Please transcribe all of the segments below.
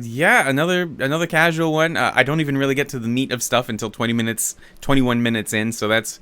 Yeah, another casual one. I don't even really get to the meat of stuff until 21 minutes in, so that's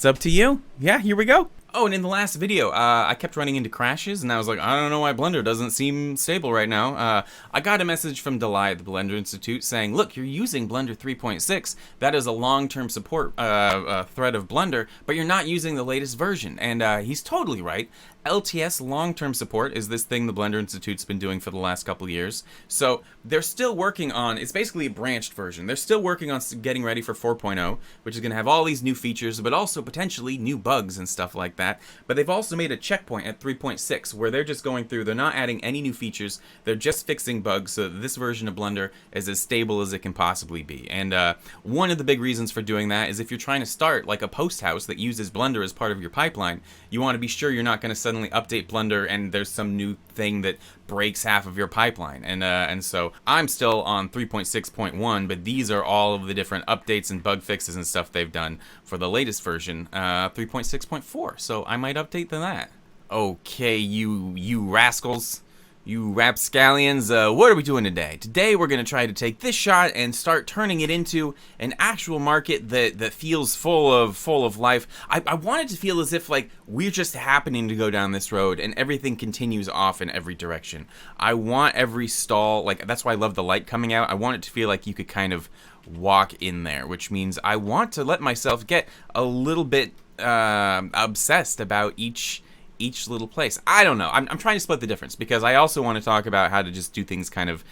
up to you. Yeah, here we go. Oh, and in the last video, I kept running into crashes, and I was like, I don't know why Blender doesn't seem stable right now. I got a message from Delay at the Blender Institute saying, look, you're using Blender 3.6. That is a long-term support thread of Blender, but you're not using the latest version. And he's totally right. LTS long-term support is this thing the Blender Institute's been doing for the last couple years. So they're still working on, it's basically a branched version. They're still working on getting ready for 4.0, which is going to have all these new features, but also potentially new bugs and stuff like that. But they've also made a checkpoint at 3.6 where they're just going through, they're not adding any new features, they're just fixing bugs so that this version of Blender is as stable as it can possibly be. And one of the big reasons for doing that is if you're trying to start like a post house that uses Blender as part of your pipeline, you want to be sure you're not going to suddenly update Blender and there's some new thing that breaks half of your pipeline. And so I'm still on 3.6.1, but these are all of the different updates and bug fixes and stuff they've done for the latest version, 3.6.4. So I might update to that. Okay, you rascals. You rapscallions, what are we doing today? Today we're going to try to take this shot and start turning it into an actual market that feels full of life. I want it to feel as if like we're just happening to go down this road and everything continues off in every direction. I want every stall, like that's why I love the light coming out. I want it to feel like you could kind of walk in there, which means I want to let myself get a little bit obsessed about each little place. I don't know. I'm trying to split the difference because I also want to talk about how to just do things kind of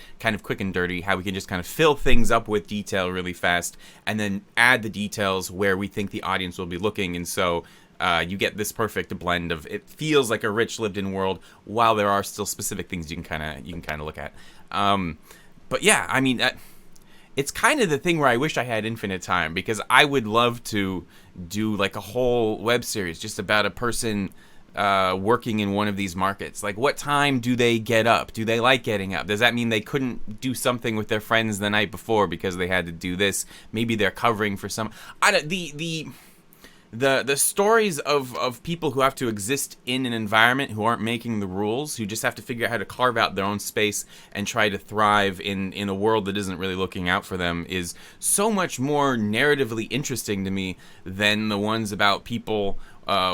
quick and dirty, how we can just kind of fill things up with detail really fast and then add the details where we think the audience will be looking. And so you get this perfect blend of it feels like a rich lived-in world while there are still specific things you can kind of look at. But yeah, I mean, it's kind of the thing where I wish I had infinite time because I would love to do like a whole web series just about a person working in one of these markets. Like, what time do they get up? Do they like getting up? Does that mean they couldn't do something with their friends the night before because they had to do this? Maybe they're covering for some. The stories of people who have to exist in an environment who aren't making the rules, who just have to figure out how to carve out their own space and try to thrive in a world that isn't really looking out for them is so much more narratively interesting to me than the ones about people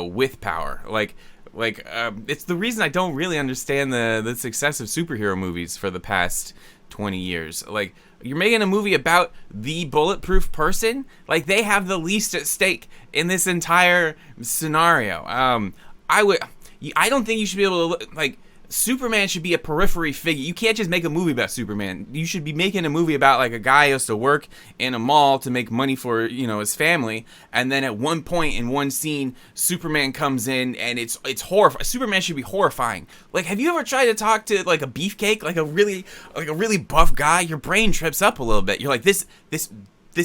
with power. Like it's the reason I don't really understand the success of superhero movies for the past 20 years. Like, you're making a movie about the bulletproof person? Like, they have the least at stake in this entire scenario. I don't think you should be able to, like, Superman should be a periphery figure. You can't just make a movie about Superman. You should be making a movie about like a guy who has to work in a mall to make money for, his family. And then at one point in one scene, Superman comes in and it's horrifying. Superman should be horrifying. Like, have you ever tried to talk to like a beefcake, like a really buff guy? Your brain trips up a little bit. You're like, this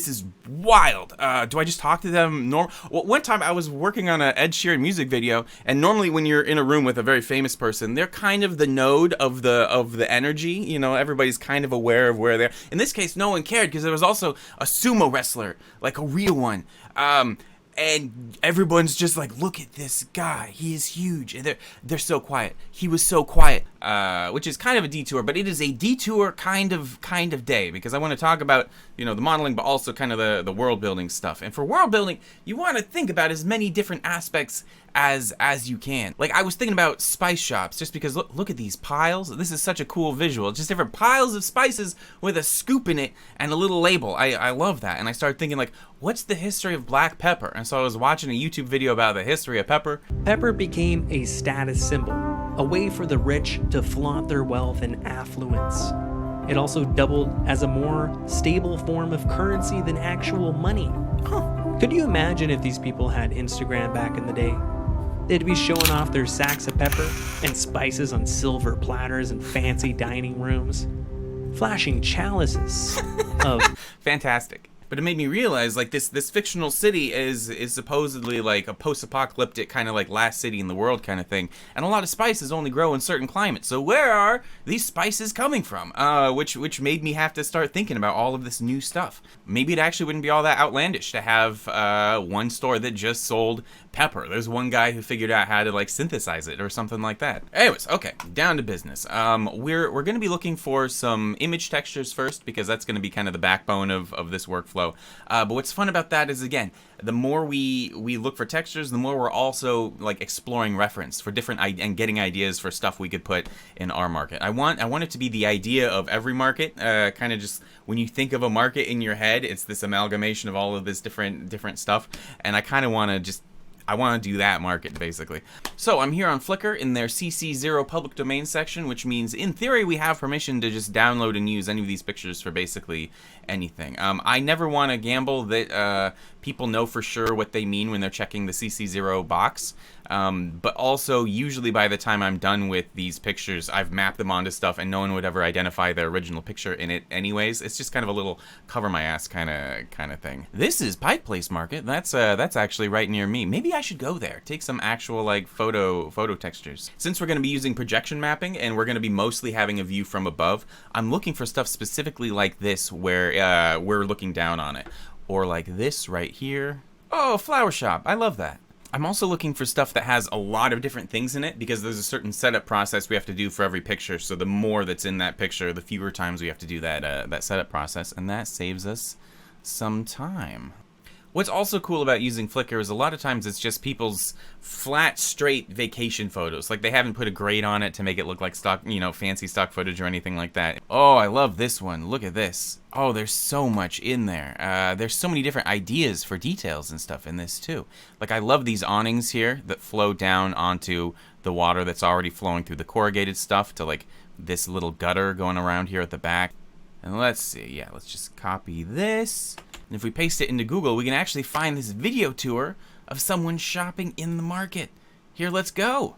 is wild. Do I just talk to them normal? Well, one time I was working on an Ed Sheeran music video, and normally when you're in a room with a very famous person, they're kind of the node of the energy. Everybody's kind of aware of where they're. In this case, no one cared because there was also a sumo wrestler, like a real one. And everyone's just like, look at this guy. He is huge. And they're so quiet. He was so quiet, which is kind of a detour, but it is a detour kind of day because I want to talk about, the modeling, but also kind of the world building stuff. And for world building, you want to think about as many different aspects as you can. Like, I was thinking about spice shops just because look at these piles. This is such a cool visual. It's just different piles of spices with a scoop in it and a little label. I love that. And I started thinking, like, what's the history of black pepper? And so I was watching a YouTube video about the history of pepper. Pepper became a status symbol, a way for the rich to flaunt their wealth and affluence. It also doubled as a more stable form of currency than actual money. Could you imagine if these people had Instagram back in the day? They'd be showing off their sacks of pepper and spices on silver platters in fancy dining rooms, flashing chalices of fantastic. But it made me realize, like, this fictional city is supposedly like a post-apocalyptic kind of like last city in the world kind of thing, and a lot of spices only grow in certain climates. So where are these spices coming from? Which made me have to start thinking about all of this new stuff. Maybe it actually wouldn't be all that outlandish to have one store that just sold pepper. There's one guy who figured out how to like synthesize it or something like that. Anyways, okay, down to business. We're going to be looking for some image textures first, because that's going to be kind of the backbone of this workflow. But what's fun about that is, again, the more we look for textures, the more we're also like exploring reference for different and getting ideas for stuff we could put in our market. I want it to be the idea of every market. Kind of just when you think of a market in your head, it's this amalgamation of all of this different stuff, and I kind of want to do that market, basically. So I'm here on Flickr in their CC0 public domain section, which means in theory we have permission to just download and use any of these pictures for basically anything. I never want to gamble that people know for sure what they mean when they're checking the CC0 box. But also, usually by the time I'm done with these pictures, I've mapped them onto stuff and no one would ever identify the original picture in it anyways. It's just kind of a little cover my ass kind of thing. This is Pike Place Market. That's actually right near me. Maybe I should go there, take some actual like photo textures. Since we're going to be using projection mapping and we're going to be mostly having a view from above, I'm looking for stuff specifically like this where we're looking down on it. Or like this right here. Oh, flower shop. I love that. I'm also looking for stuff that has a lot of different things in it, because there's a certain setup process we have to do for every picture. So the more that's in that picture, the fewer times we have to do that setup process, and that saves us some time. What's also cool about using Flickr is a lot of times it's just people's flat, straight vacation photos. Like they haven't put a grade on it to make it look like stock, fancy stock footage or anything like that. Oh, I love this one. Look at this. Oh, there's so much in there. There's so many different ideas for details and stuff in this too. Like I love these awnings here that flow down onto the water that's already flowing through the corrugated stuff to like this little gutter going around here at the back. And let's see, yeah, let's just copy this. And if we paste it into Google, we can actually find this video tour of someone shopping in the market. Here, let's go.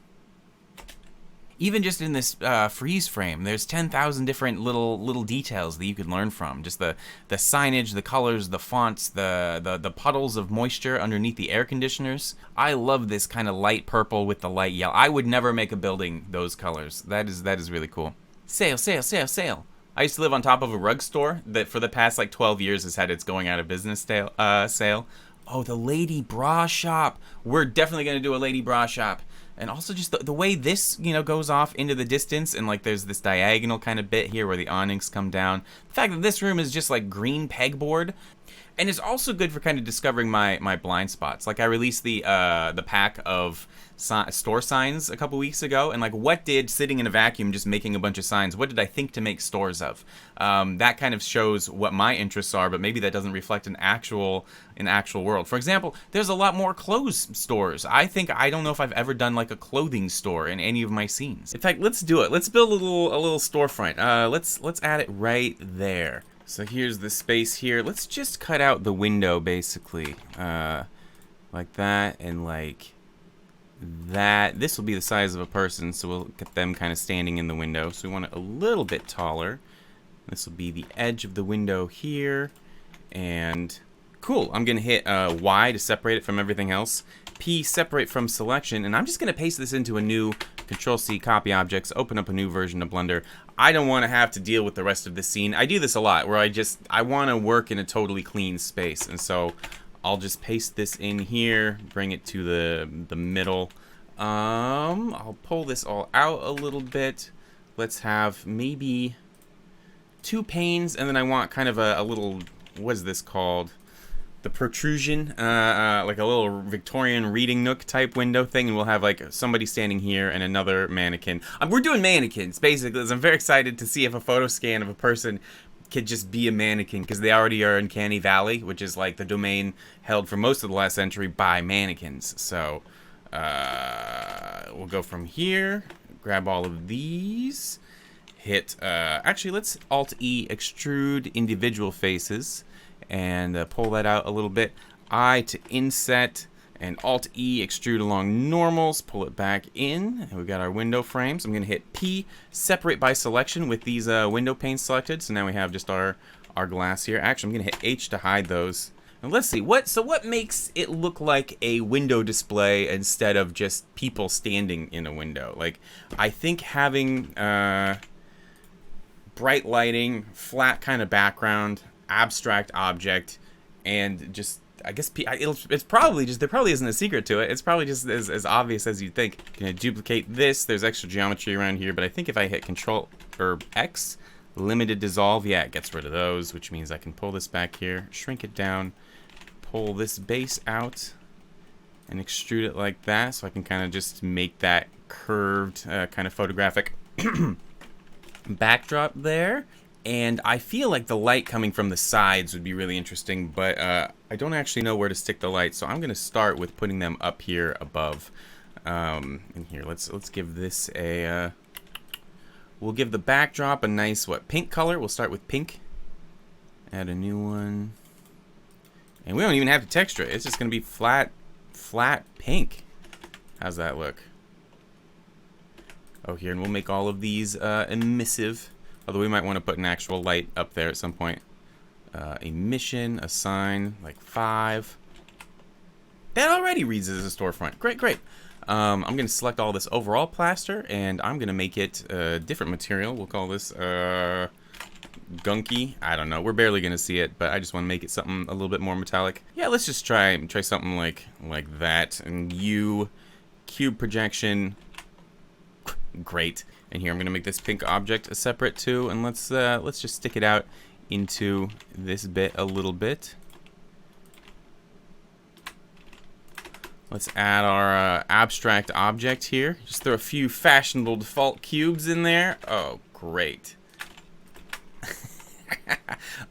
Even just in this freeze frame, there's 10,000 different little details that you could learn from. Just the signage, the colors, the fonts, the puddles of moisture underneath the air conditioners. I love this kind of light purple with the light yellow. I would never make a building those colors. That is really cool. Sale, sale, sale, sale. I used to live on top of a rug store that for the past like 12 years has had its going out of business sale. Oh, the lady bra shop. We're definitely going to do a lady bra shop. And also just the way this, goes off into the distance, and like there's this diagonal kind of bit here where the awnings come down. The fact that this room is just like green pegboard. And it's also good for kind of discovering my blind spots. Like I released the pack of store signs a couple weeks ago, and like what did sitting in a vacuum just making a bunch of signs, what did I think to make stores of? That kind of shows what my interests are, but maybe that doesn't reflect an actual world. For example, there's a lot more clothes stores. I don't know if I've ever done like a clothing store in any of my scenes. In fact, let's do it. Let's build a little storefront. Let's add it right there. So here's the space here. Let's just cut out the window basically, like that and like that. This will be the size of a person, so we'll get them kind of standing in the window. So we want it a little bit taller. This will be the edge of the window here, and cool. I'm gonna hit Y to separate it from everything else. P, separate from selection, and I'm just gonna paste this into a new Control-C, copy objects, open up a new version of Blender. I don't want to have to deal with the rest of the scene. I do this a lot, where I want to work in a totally clean space, and so I'll just paste this in here, bring it to the middle. I'll pull this all out a little bit. Let's have maybe 2 panes, and then I want kind of a little, what is this called? The protrusion, like a little Victorian reading nook type window thing, and we'll have like somebody standing here and another mannequin. We're doing mannequins basically, as I'm very excited to see if a photo scan of a person could just be a mannequin, because they already are in Canny Valley, which is like the domain held for most of the last century by mannequins. So we'll go from here, grab all of these, hit actually let's Alt-E extrude individual faces, and pull that out a little bit. I to inset, and Alt-E extrude along normals, pull it back in, and we've got our window frames. I'm gonna hit P, separate by selection with these window panes selected, so now we have just our our glass here. Actually, I'm gonna hit H to hide those. And let's see, what makes it look like a window display instead of just people standing in a window? Like, I think having bright lighting, flat kind of background, abstract object, and just, I guess it's probably just, there probably isn't a secret to it. It's probably just as obvious as you'd think. Gonna duplicate this. There's extra geometry around here, but I think if I hit Control or X, limited dissolve, yeah, it gets rid of those, which means I can pull this back here, shrink it down, pull this base out, and extrude it like that, so I can kind of just make that curved, kind of photographic backdrop there. And I feel like the light coming from the sides would be really interesting, but I don't actually know where to stick the light, so I'm going to start with putting them up here above. And here, let's give this a... we'll give the backdrop a nice, pink color. We'll start with pink. Add a new one. And we don't even have to texture it. It's just going to be flat pink. How's that look? Oh, here, and we'll make all of these emissive. Although we might want to put an actual light up there at some point. Emission, assign, like 5. That already reads as a storefront. Great, great. I'm going to select all this overall plaster, and I'm going to make it a different material. We'll call this gunky. I don't know. We're barely going to see it, but I just want to make it something a little bit more metallic. Yeah, let's just try something like that. And cube projection. Great. And here I'm going to make this pink object a separate too, and let's just stick it out into this bit a little bit. Let's add our abstract object here. Just throw a few fashionable default cubes in there. Oh, great.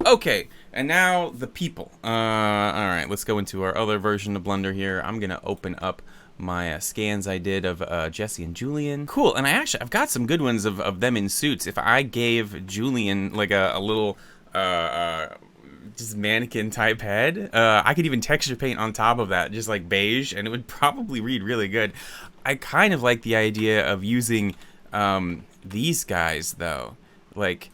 Okay, and now the people. All right, let's go into our other version of Blender here. I'm going to open up my scans I did of Jesse and Julian. Cool, and I've got some good ones of them in suits. If I gave Julian like a little just mannequin type head, I could even texture paint on top of that, just like beige, and it would probably read really good. I kind of like the idea of using these guys though. Like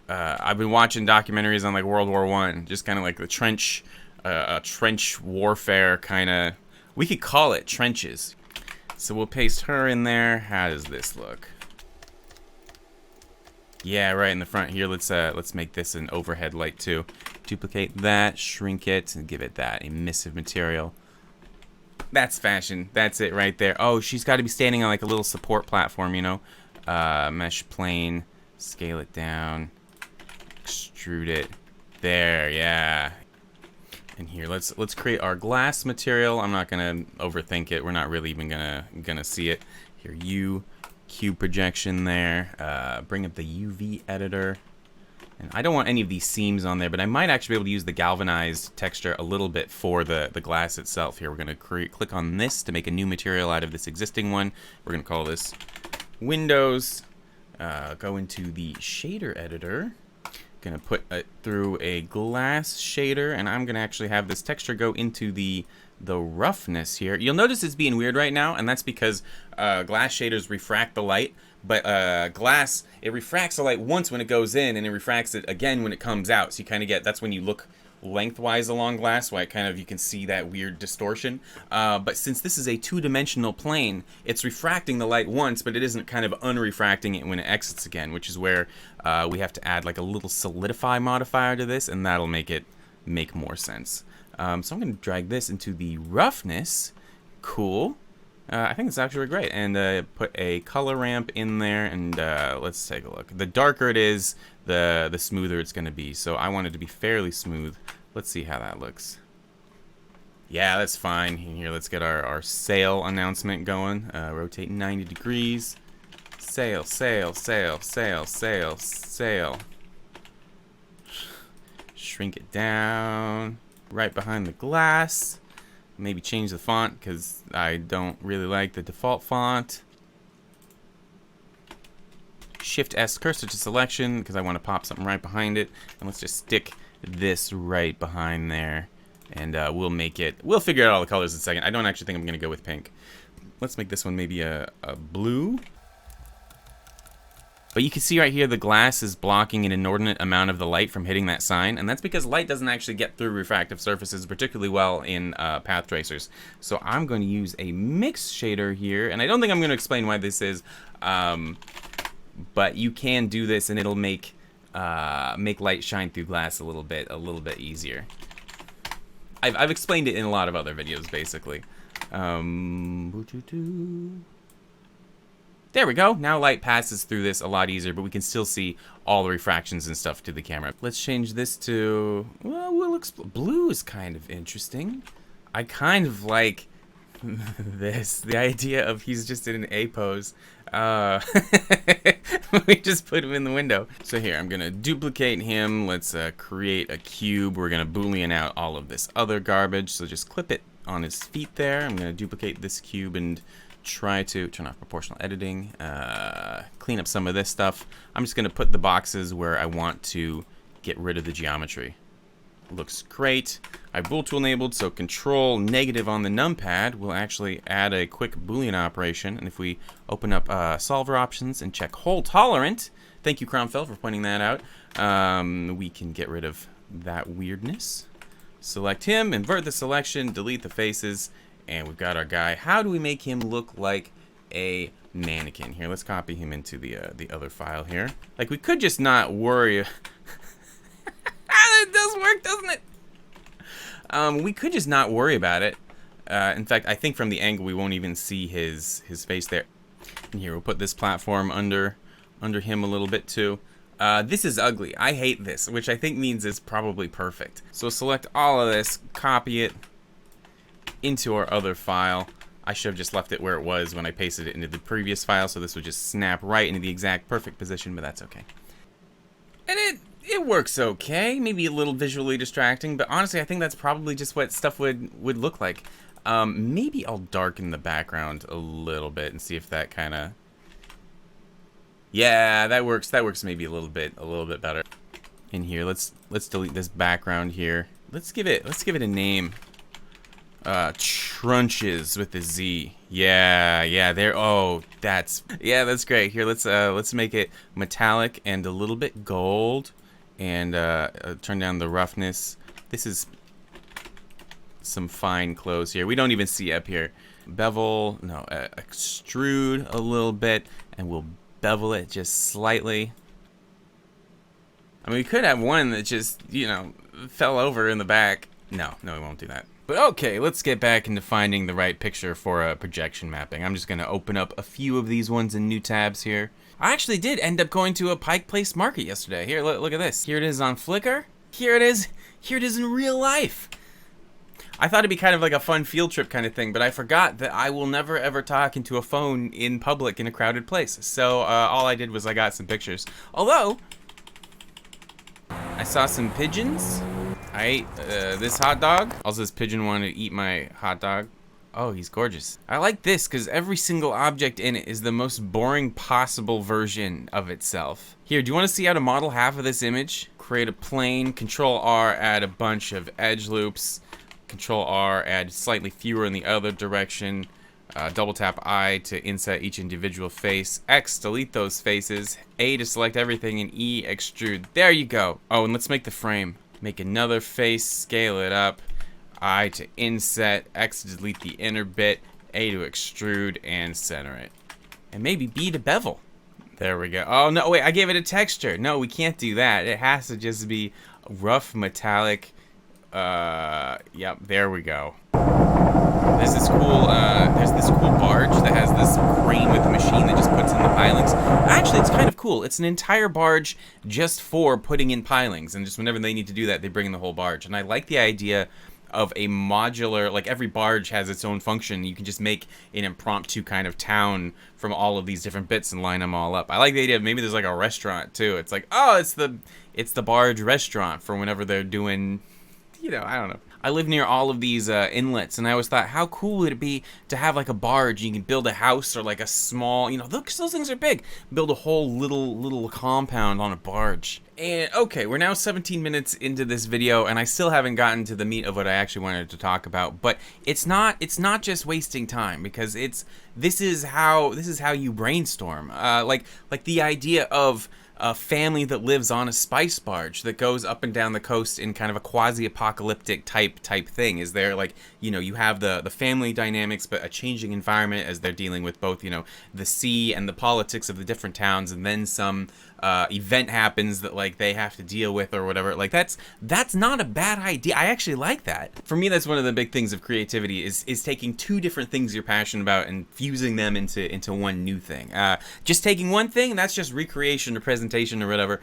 I've been watching documentaries on like World War I, just kind of like the trench warfare kind of. We could call it trenches. So we'll paste her in there. How does this look? Yeah, right in the front here. Let's make this an overhead light too. Duplicate that, shrink it, and give it that emissive material. That's fashion. That's it right there. Oh, she's got to be standing on like a little support platform, you know. Mesh plane, scale it down, extrude it. There, yeah. And here, let's create our glass material. I'm not gonna overthink it. We're not really even gonna see it. Here, cube projection there. Bring up the UV editor. And I don't want any of these seams on there, but I might actually be able to use the galvanized texture a little bit for the glass itself. Here, we're gonna click on this to make a new material out of this existing one. We're gonna call this Windows. Go into the shader editor. Gonna put it through a glass shader, and I'm gonna actually have this texture go into the roughness here. You'll notice it's being weird right now, and that's because glass shaders refract the light, but glass, it refracts the light once when it goes in, and it refracts it again when it comes out. So you kind of get, that's when you look lengthwise along glass, why kind of you can see that weird distortion. But since this is a two-dimensional plane, it's refracting the light once, but it isn't kind of unrefracting it when it exits again, which is where we have to add like a little solidify modifier to this, and that'll make it make more sense. So I'm going to drag this into the roughness. Cool. I think it's actually great. And put a color ramp in there, and let's take a look. The darker it is, the smoother it's going to be. So I want it to be fairly smooth. Let's see how that looks. Yeah, that's fine. Here, let's get our sail announcement going. Rotate 90 degrees. Sail, sail, sail, sail, sail, sail. Shrink it down. Right behind the glass. Maybe change the font because I don't really like the default font. Shift S cursor to selection because I want to pop something right behind it. And let's just stick this right behind there. And we'll figure out all the colors in a second. I don't actually think I'm going to go with pink. Let's make this one maybe a blue. But you can see right here the glass is blocking an inordinate amount of the light from hitting that sign, and that's because light doesn't actually get through refractive surfaces particularly well in path tracers. So I'm going to use a mix shader here, and I don't think I'm going to explain why this is, but you can do this and it'll make light shine through glass a little bit easier. I've explained it in a lot of other videos, basically. There we go. Now light passes through this a lot easier, but we can still see all the refractions and stuff to the camera. Let's change this to, well, blue is kind of interesting. I kind of like this, the idea of he's just in an A pose. We just put him in the window. So here, I'm gonna duplicate him. Let's create a cube. We're gonna Boolean out all of this other garbage. So just clip it on his feet there. I'm gonna duplicate this cube and try to turn off proportional editing, clean up some of this stuff. I'm just gonna put the boxes where I want to get rid of the geometry. Looks great. I have bool tool enabled, so control negative on the numpad will actually add a quick Boolean operation. And if we open up solver options and check hole tolerant, thank you Cromfell for pointing that out, we can get rid of that weirdness. Select him, invert the selection, delete the faces, and we've got our guy. How do we make him look like a mannequin? Here, let's copy him into the other file here. Like, we could just not worry. It does work, doesn't it? We could just not worry about it. In fact, I think from the angle we won't even see his face there. And here, we'll put this platform under him a little bit too. This is ugly. I hate this, which I think means it's probably perfect. So select all of this, copy it into our other file. I should have just left it where it was when I pasted it into the previous file, so this would just snap right into the exact perfect position, but that's okay. And it works okay, maybe a little visually distracting, but honestly I think that's probably just what stuff would look like. Maybe I'll darken the background a little bit and see if that kind of, yeah, that works maybe a little bit better. In here, let's delete this background here. Let's give it a name. Trunches with a Z. Yeah, there. Oh, that's great. Here, let's make it metallic and a little bit gold, and turn down the roughness. This is some fine clothes here. We don't even see up here. Bevel, no, extrude a little bit, and we'll bevel it just slightly. I mean, we could have one that just, fell over in the back. No, we won't do that. But okay, let's get back into finding the right picture for projection mapping. I'm just going to open up a few of these ones in new tabs here. I actually did end up going to a Pike Place market yesterday. Here, look at this. Here it is on Flickr. Here it is in real life. I thought it'd be kind of like a fun field trip kind of thing, but I forgot that I will never ever talk into a phone in public in a crowded place. So all I did was I got some pictures. Although, I saw some pigeons. I ate this hot dog. Also, this pigeon wanted to eat my hot dog. Oh, he's gorgeous. I like this because every single object in it is the most boring possible version of itself. Here, do you want to see how to model half of this image? Create a plane, Control R, add a bunch of edge loops. Control R, add slightly fewer in the other direction. Double tap I to inset each individual face. X, delete those faces. A to select everything, and E, extrude. There you go. Oh, and let's make the frame. Make another face, scale it up. I to inset, X to delete the inner bit, A to extrude, and center it. And maybe B to bevel. There we go. Oh, no, wait, I gave it a texture. No, we can't do that. It has to just be rough metallic. Yep, there we go. There's this cool barge that has this crane with a machine that just puts in the pilings. Actually, it's kind of cool. It's an entire barge just for putting in pilings, and just whenever they need to do that, they bring in the whole barge. And I like the idea of a modular, like every barge has its own function. You can just make an impromptu kind of town from all of these different bits and line them all up. I like the idea of maybe there's like a restaurant too. It's like, oh, it's the barge restaurant for whenever they're doing, you know, I don't know. I live near all of these inlets, and I always thought, how cool would it be to have like a barge? You can build a house or like a small, you know, those things are big. Build a whole little compound on a barge. And okay, we're now 17 minutes into this video, and I still haven't gotten to the meat of what I actually wanted to talk about. But it's not just wasting time, because this is how you brainstorm. Like the idea of a family that lives on a spice barge that goes up and down the coast in kind of a quasi-apocalyptic type thing. Is there, like, you know, you have the family dynamics, but a changing environment as they're dealing with both, you know, the sea and the politics of the different towns, and then some event happens that like they have to deal with or whatever. Like that's not a bad idea. I actually like that. For me, that's one of the big things of creativity is taking two different things you're passionate about and fusing them into one new thing. Just taking one thing, that's just recreation or presentation or whatever,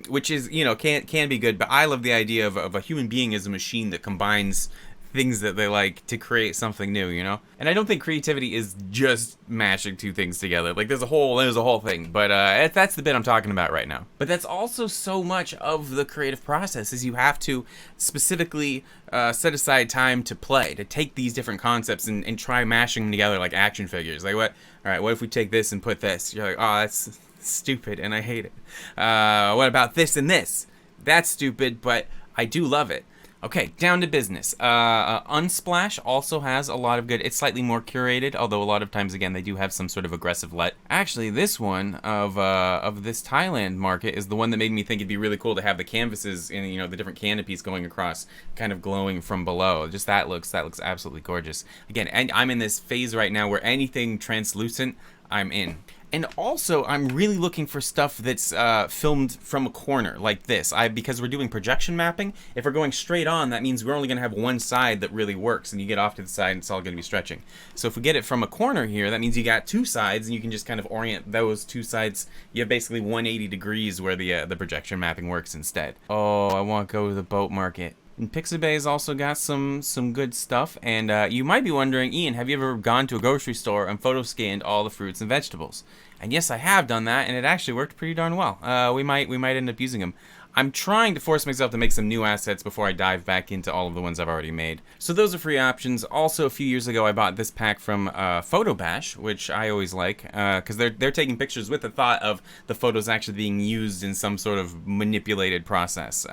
which is, you know, can be good. But I love the idea of a human being as a machine that combines things that they like to create something new, you know? And I don't think creativity is just mashing two things together. Like there's a whole thing, but that's the bit I'm talking about right now. But that's also so much of the creative process, is you have to specifically set aside time to play, to take these different concepts and try mashing them together like action figures. Like what if we take this and put this? You're like, oh, that's stupid and I hate it. What about this and this? That's stupid, but I do love it. Okay, down to business. Unsplash also has a lot of good. It's slightly more curated, although a lot of times, again, they do have some sort of aggressive let. Actually, this one of this Thailand market is the one that made me think it'd be really cool to have the canvases and, you know, the different canopies going across, kind of glowing from below. Just that looks absolutely gorgeous. Again, and I'm in this phase right now where anything translucent, I'm in. And also, I'm really looking for stuff that's filmed from a corner, like this. Because we're doing projection mapping, if we're going straight on, that means we're only going to have one side that really works, and you get off to the side, and it's all going to be stretching. So if we get it from a corner here, that means you got two sides, and you can just kind of orient those two sides. You have basically 180 degrees where the projection mapping works instead. Oh, I want to go to the boat market. And Pixabay's also got some good stuff, and you might be wondering, Ian, have you ever gone to a grocery store and photo scanned all the fruits and vegetables? And yes, I have done that, and it actually worked pretty darn well. We might end up using them. I'm trying to force myself to make some new assets before I dive back into all of the ones I've already made. So those are free options. Also, a few years ago, I bought this pack from Photo Bash, which I always like, because they're taking pictures with the thought of the photos actually being used in some sort of manipulated process.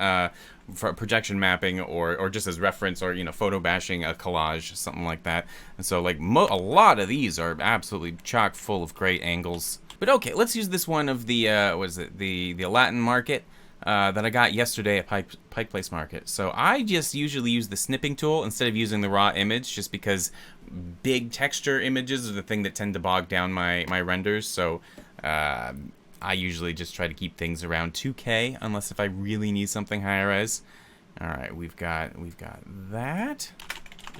For projection mapping or just as reference, or, you know, photo bashing a collage, something like that. And so like a lot of these are absolutely chock full of great angles. But okay, let's use this one of the the Latin market that I got yesterday at Pike Place Market. So I just usually use the snipping tool instead of using the raw image, just because big texture images are the thing that tend to bog down my renders. So I usually just try to keep things around 2K, unless if I really need something higher res. All right, we've got that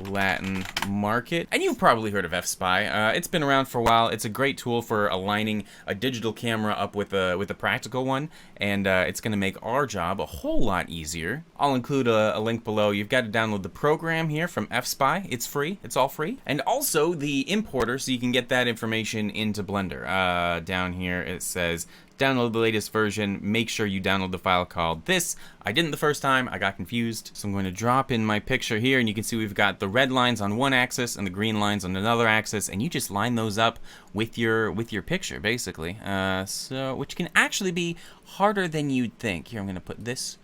Latin market, and you've probably heard of F-Spy. It's been around for a while. It's a great tool for aligning a digital camera up with a practical one, and it's going to make our job a whole lot easier. I'll include a link below. You've got to download the program here from F-Spy. It's free. It's all free. And also the importer, so you can get that information into Blender. Down here it says download the latest version. Make sure you download the file called this. I didn't the first time. I got confused. So I'm going to drop in my picture here, and you can see we've got the red lines on one axis and the green lines on another axis, and you just line those up with your picture, basically. So which can actually be harder than you'd think. Here, I'm going to put this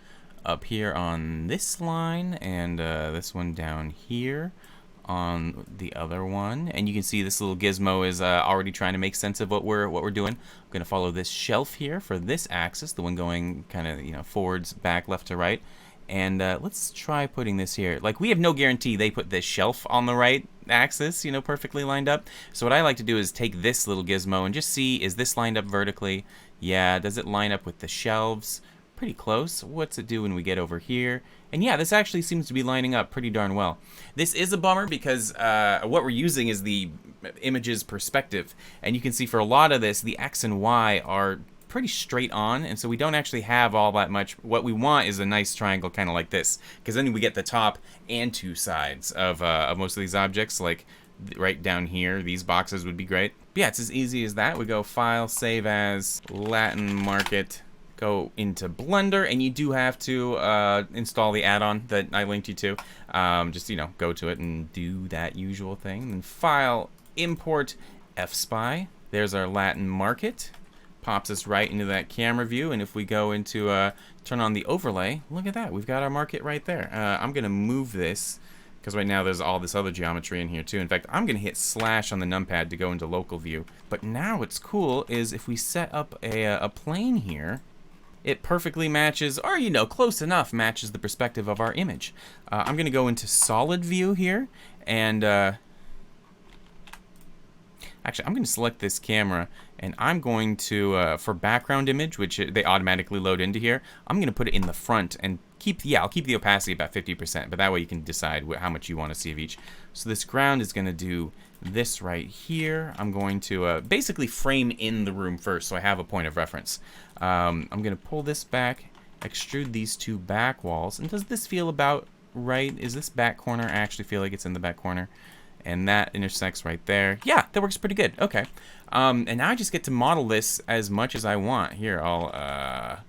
up here on this line, and this one down here on the other one, and you can see this little gizmo is already trying to make sense of what we're doing. I'm going to follow this shelf here for this axis, the one going kind of, you know, forwards, back, left to right. And let's try putting this here. Like, we have no guarantee they put this shelf on the right axis, you know, perfectly lined up. So what I like to do is take this little gizmo and just see, is this lined up vertically? Yeah, does it line up with the shelves? Pretty close. What's it do when we get over here? And yeah, this actually seems to be lining up pretty darn well. This is a bummer because what we're using is the image's perspective. And you can see for a lot of this, the X and Y are pretty straight on, and so we don't actually have all that much. What we want is a nice triangle kind of like this, because then we get the top and two sides of most of these objects. Like right down here, these boxes would be great. But yeah, it's as easy as that. We go File, Save As, Latin Market, go into Blender, and you do have to install the add-on that I linked you to. Just, you know, go to it and do that usual thing. And then File, Import, FSpy. There's our Latin market. Pops us right into that camera view, and if we go into turn on the overlay, look at that. We've got our market right there. I'm going to move this, because right now there's all this other geometry in here too. In fact, I'm going to hit slash on the numpad to go into local view. But now what's cool is if we set up a plane here, it perfectly matches, or, you know, close enough matches the perspective of our image. I'm going to go into solid view here, and actually I'm going to select this camera, and I'm going to, for background image, which they automatically load into here, I'm going to put it in the front and I'll keep the opacity about 50%, but that way you can decide how much you want to see of each. So this ground is going to do this right here. I'm going to basically frame in the room first, so I have a point of reference. I'm going to pull this back, extrude these two back walls, and does this feel about right? Is this back corner? I actually feel like it's in the back corner. And that intersects right there. Yeah, that works pretty good. Okay. And now I just get to model this as much as I want. Here, I'll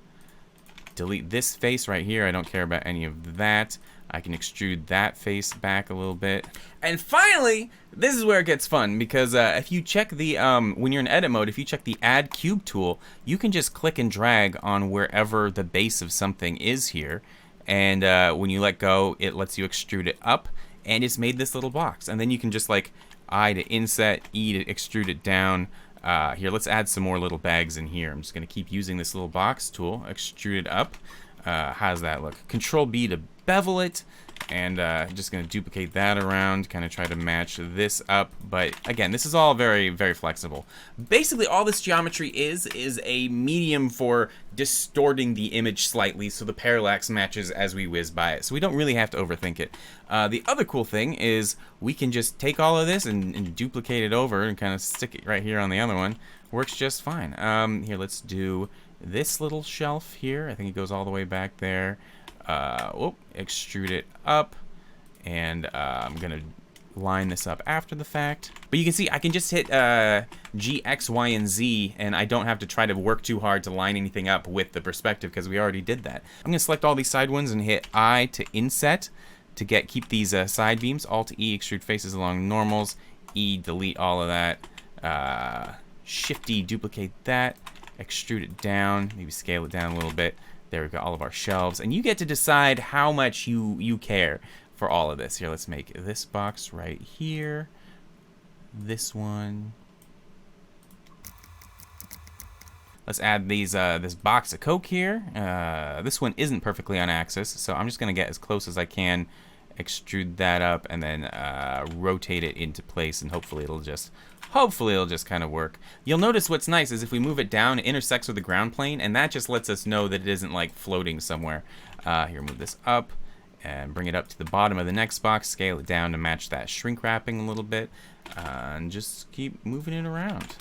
delete this face right here. I don't care about any of that. I can extrude that face back a little bit. And finally, this is where it gets fun, because if you check the, when you're in edit mode, if you check the Add Cube tool, you can just click and drag on wherever the base of something is here. And when you let go, it lets you extrude it up, and it's made this little box. And then you can just like I to inset, E to extrude it down. Here, let's add some more little bags in here. I'm just going to keep using this little box tool, extrude it up. How's that look? Control B to bevel it, and just going to duplicate that around, kind of try to match this up. But again, this is all very, very flexible. Basically, all this geometry is a medium for distorting the image slightly so the parallax matches as we whiz by it. So we don't really have to overthink it. The other cool thing is we can just take all of this and duplicate it over and kind of stick it right here on the other one. Works just fine. Here, let's do this little shelf here. I think it goes all the way back there. Extrude it up, and I'm gonna line this up after the fact. But you can see I can just hit G, X, Y, and Z, and I don't have to try to work too hard to line anything up with the perspective, because we already did that. I'm gonna select all these side ones and hit I to inset to keep these side beams. Alt E, extrude faces along normals. E, delete all of that. Shift E, duplicate that. Extrude it down, maybe scale it down a little bit. There we go, all of our shelves. And you get to decide how much you care for all of this. Here, let's make this box right here. This one. Let's add these this box of Coke here. This one isn't perfectly on axis, so I'm just gonna get as close as I can, extrude that up, and then rotate it into place, and hopefully it'll just kind of work. You'll notice what's nice is if we move it down, it intersects with the ground plane, and that just lets us know that it isn't like floating somewhere. Here, move this up and bring it up to the bottom of the next box, scale it down to match that shrink wrapping a little bit, and just keep moving it around.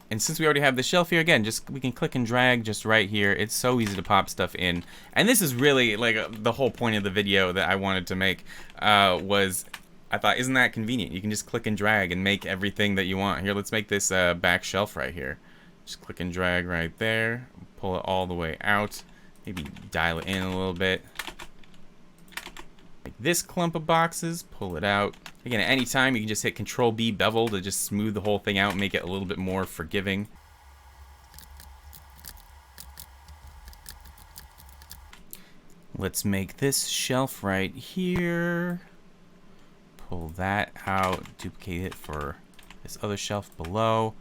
And since we already have the shelf here, again, we can click and drag just right here. It's so easy to pop stuff in. And this is really like the whole point of the video that I wanted to make, was I thought, isn't that convenient? You can just click and drag and make everything that you want. Here, let's make this back shelf right here. Just click and drag right there. Pull it all the way out. Maybe dial it in a little bit. Make this clump of boxes, pull it out. Again, at any time, you can just hit Control B bevel to just smooth the whole thing out and make it a little bit more forgiving. Let's make this shelf right here. Pull that out, duplicate it for this other shelf below.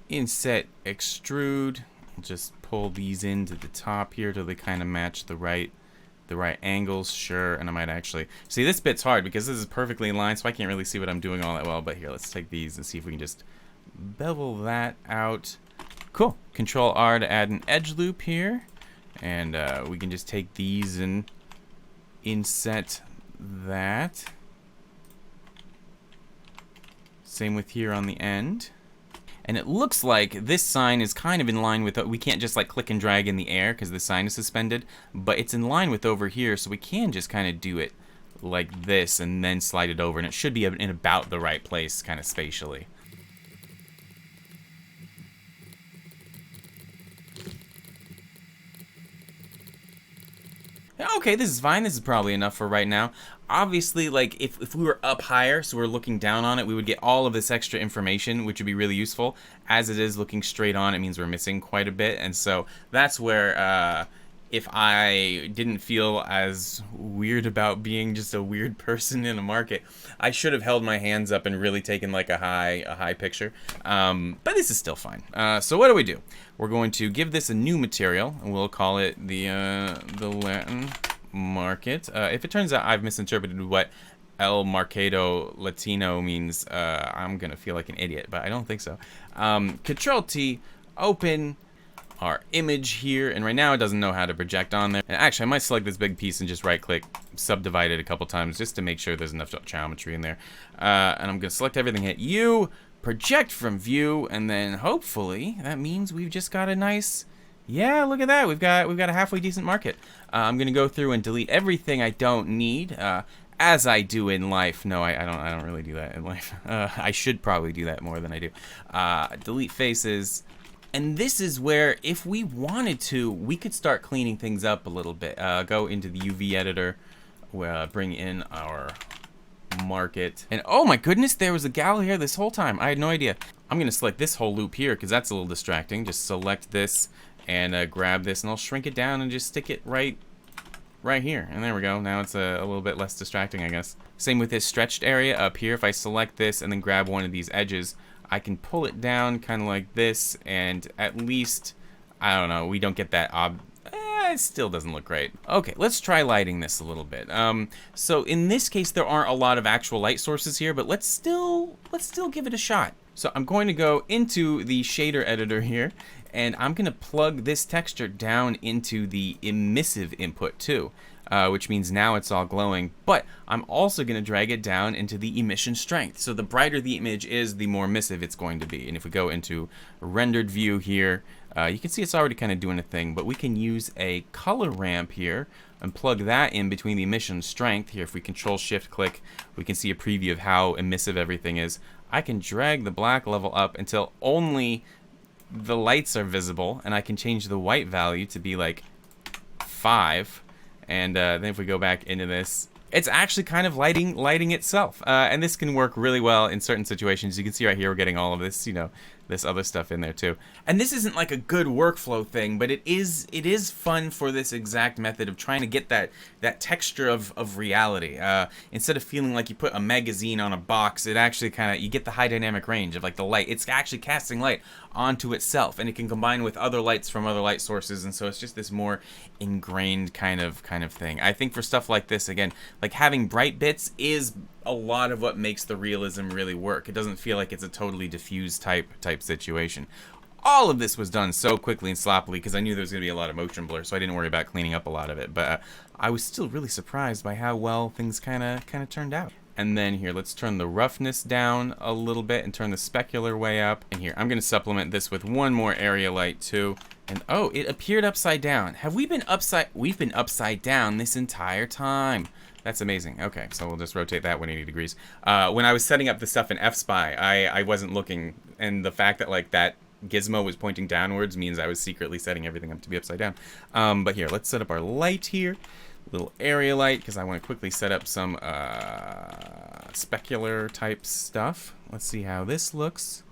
Inset, extrude. Just pull these into the top here till they kind of match the right angles. Sure, and I might actually see this bit's hard because this is perfectly in line, so I can't really see what I'm doing all that well. But here, let's take these and see if we can just bevel that out. Cool. Control R to add an edge loop here, and we can just take these and inset that. Same with here on the end. And it looks like this sign is kind of in line with, we can't just like click and drag in the air because the sign is suspended, but it's in line with over here, so we can just kind of do it like this and then slide it over, and it should be in about the right place kind of spatially. Okay, this is fine. This is probably enough for right now. Obviously, like, if we were up higher, so we're looking down on it, we would get all of this extra information, which would be really useful. As it is looking straight on, it means we're missing quite a bit. And so that's where, if I didn't feel as weird about being just a weird person in a market, I should have held my hands up and really taken like a high picture. But this is still fine. So what do? We're going to give this a new material, and we'll call it the Latin market. If it turns out I've misinterpreted what El Marcado Latino means, I'm gonna feel like an idiot, but I don't think so. Control T, open our image here, and right now it doesn't know how to project on there. And actually, I might select this big piece and just right-click, subdivide it a couple times just to make sure there's enough geometry in there. And I'm gonna select everything, hit U, project from view, and then hopefully that means we've just got a nice, yeah, look at that. We've got a halfway decent market. I'm gonna go through and delete everything I don't need, as I do in life. No, I don't really do that in life. I should probably do that more than I do. Delete faces. And this is where, if we wanted to, we could start cleaning things up a little bit. Go into the UV editor, bring in our market. And oh my goodness, there was a gal here this whole time. I had no idea. I'm gonna select this whole loop here because that's a little distracting. Just select this and grab this, and I'll shrink it down and just stick it right here. And there we go. Now it's a little bit less distracting, I guess. Same with this stretched area up here. If I select this and then grab one of these edges, I can pull it down kind of like this, and at least, I don't know, we don't get that it still doesn't look great. Okay, let's try lighting this a little bit. So in this case, there aren't a lot of actual light sources here, but let's still give it a shot. So I'm going to go into the shader editor here, and I'm gonna plug this texture down into the emissive input too. Which means now it's all glowing, but I'm also going to drag it down into the emission strength. So the brighter the image is, the more emissive it's going to be. And if we go into rendered view here, you can see it's already kind of doing a thing, but we can use a color ramp here and plug that in between the emission strength. Here, if we control shift click, we can see a preview of how emissive everything is. I can drag the black level up until only the lights are visible, and I can change the white value to be like 5. And then if we go back into this, it's actually kind of lighting itself. And this can work really well in certain situations. You can see right here we're getting all of this, you know, this other stuff in there too. And this isn't like a good workflow thing, but it is fun for this exact method of trying to get that texture of reality. Instead of feeling like you put a magazine on a box, it actually kind of, you get the high dynamic range of like the light. It's actually casting light onto itself, and it can combine with other lights from other light sources, and so it's just this more ingrained kind of thing. I think for stuff like this, again, like having bright bits is a lot of what makes the realism really work. It doesn't feel like it's a totally diffused type situation. All of this was done so quickly and sloppily because I knew there was going to be a lot of motion blur, so I didn't worry about cleaning up a lot of it. But I was still really surprised by how well things kind of turned out. And then here, let's turn the roughness down a little bit and turn the specular way up. And here, I'm going to supplement this with one more area light too. And oh, it appeared upside down. Have we been upside? We've been upside down this entire time. That's amazing. Okay, so we'll just rotate that 180 degrees. When I was setting up the stuff in F-Spy, I wasn't looking, and the fact that like that gizmo was pointing downwards means I was secretly setting everything up to be upside down. But here, let's set up our light here. Little area light, because I want to quickly set up some specular type stuff. Let's see how this looks.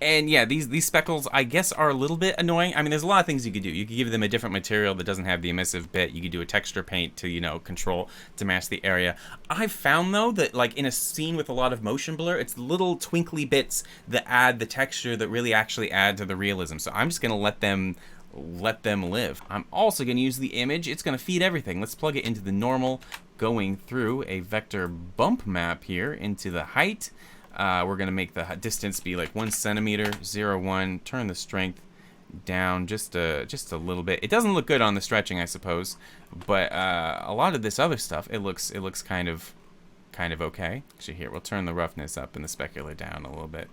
And yeah, these speckles, I guess, are a little bit annoying. I mean, there's a lot of things you could do. You could give them a different material that doesn't have the emissive bit. You could do a texture paint to, you know, control, to mask the area. I've found, though, that, like, in a scene with a lot of motion blur, it's little twinkly bits that add the texture that really actually add to the realism. So I'm just going to let them live. I'm also going to use the image. It's going to feed everything. Let's plug it into the normal, going through a vector bump map here into the height. We're going to make the distance be like 1 centimeter, 0, 1. Turn the strength down just a little bit. It doesn't look good on the stretching, I suppose, but a lot of this other stuff, it looks kind of okay. Actually, here, we'll turn the roughness up and the specular down a little bit.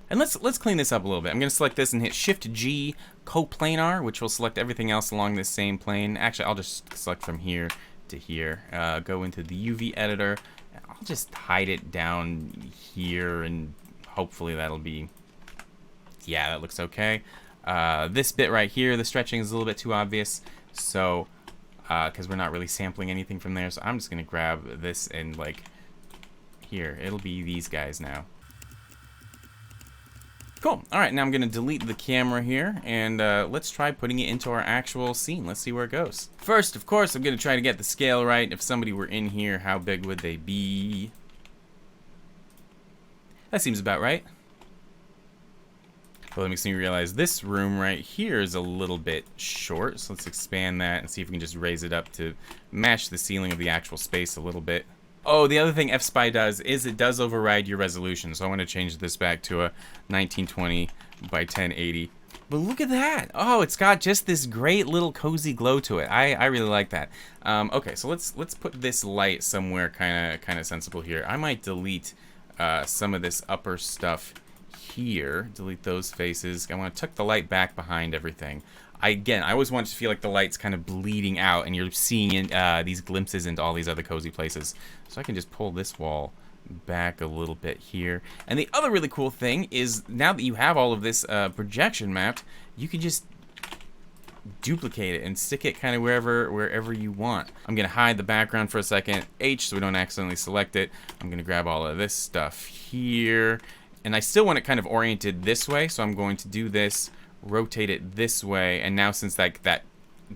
And let's clean this up a little bit. I'm going to select this and hit Shift G coplanar, which will select everything else along this same plane. Actually, I'll just select from here to here. Go into the UV editor. I'll just hide it down here, and hopefully that'll be, yeah, that looks okay. This bit right here, the stretching is a little bit too obvious, so because we're not really sampling anything from there, so I'm just gonna grab this and like here, it'll be these guys now. Cool. All right, now I'm gonna delete the camera here, and let's try putting it into our actual scene. Let's see where it goes. First, of course, I'm gonna try to get the scale right. If somebody were in here, how big would they be? That seems about right. Well, that makes me realize this room right here is a little bit short, so let's expand that and see if we can just raise it up to match the ceiling of the actual space a little bit. Oh, the other thing FSpy does is it does override your resolution, so I want to change this back to a 1920 by 1080. But look at that! Oh, it's got just this great little cozy glow to it. I really like that. Okay, so let's put this light somewhere kind of sensible here. I might delete some of this upper stuff here. Delete those faces. I want to tuck the light back behind everything. Again, I always want it to feel like the light's kind of bleeding out and you're seeing these glimpses into all these other cozy places. So I can just pull this wall back a little bit here. And the other really cool thing is now that you have all of this projection mapped, you can just duplicate it and stick it kind of wherever you want. I'm gonna hide the background for a second, H, so we don't accidentally select it. I'm gonna grab all of this stuff here. And I still want it kind of oriented this way, so I'm going to do this, rotate it this way, and now since that